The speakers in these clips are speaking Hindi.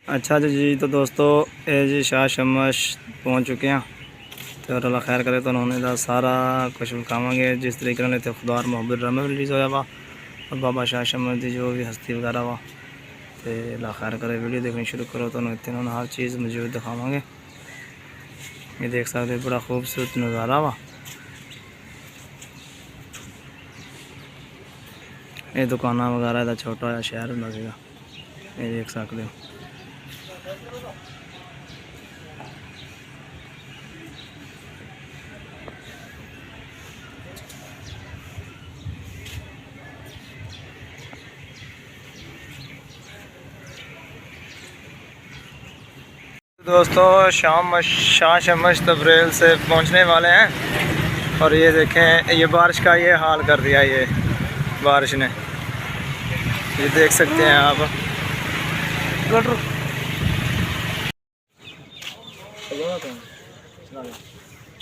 अच्छा जी, तो दोस्तों ये जी शाह शमश पहुँच चुके हैं। तो अल्लाह खैर करे तो उन्होंने दा सारा कुछ विखावे जिस तरीके ने तो खुदार मोहब्बत ड्रामा रिलीज़ होया वा और बाबा शाह शमश की जो भी हस्ती वगैरह वा। तो अल्लाह खैर करे वीडियो देखनी शुरू करो तो इन्होंने हर चीज़ मौजूद दिखावे। ये देख सकते बड़ा खूबसूरत नज़ारा वा। ये दुकाना वगैरह का छोटा जहा शहर होंदा सीगा, ये देख सकते हो। दोस्तों शाह शमश तब्रेल से पहुंचने वाले हैं और ये देखें ये बारिश का ये हाल कर दिया ये बारिश ने, ये देख सकते हैं आप।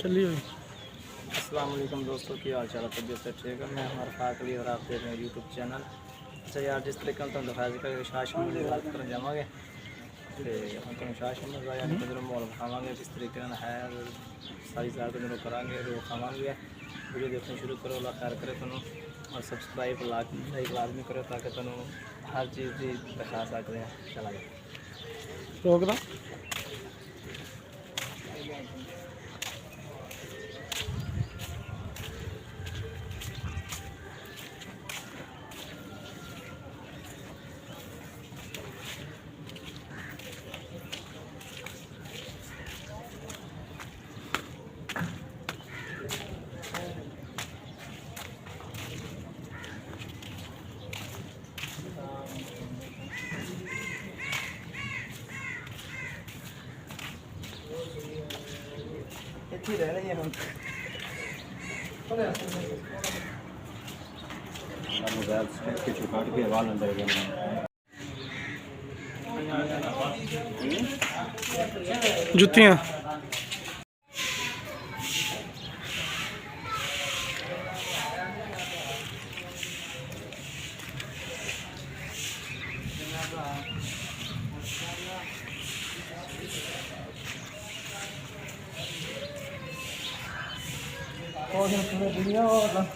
चलिए अस्सलाम वालेकुम दोस्तों, की हाल चाल तबीयत से ठीक है। मैं हमारा फाकली और आप देख रहे हैं यूट्यूब चैनल। अच्छा यार, जिस तरीके से तुम दिखा कर शाह शमश की बात कर जावे तो हम शाह शमश का यानी जो माहौल खावे किस तरीके है सारी साल जो करा वो खावे। वीडियो देखना शुरू करो, अल्लाह खैर करे तुम और सब्सक्राइब लाइक लाजमी करो ताकि तुम हर चीज़ की दिखा सकते हैं। चला गया रह रही है हम जुतियाँ दुनिया अच्छा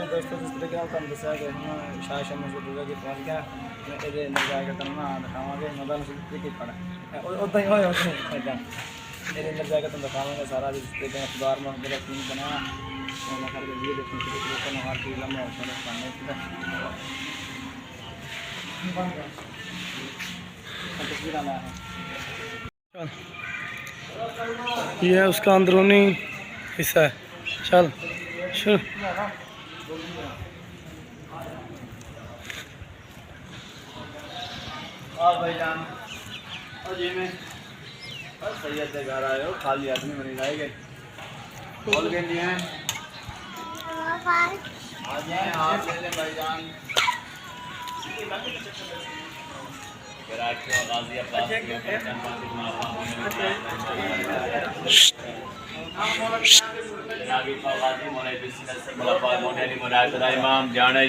जी दोस्तों, जिस तरीके तुम दसा कि शाह शमश दूजा जी पहुँच गया ये जाके तुम ना दिखावे मदा उदा ही होए ये अंदर जाकर तुम दिखावे सारा जिस तरीके खुदार मोहब्बत का सीन बनाया वीडियो देखने शुरू करो हर चीज़ का ये है उसका अंदरूनी हिस्सा है। चल शुरू भाईजान और जी में सैयद से घर आए हो खाली आदमी बनी जाएंगे बोल के लिए हैं आ जाए आप ले लें भाईजान। इमाम जाने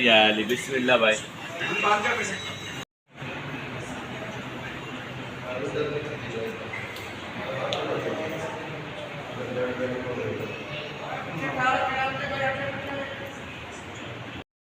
बिस्मिल्लाह भाई।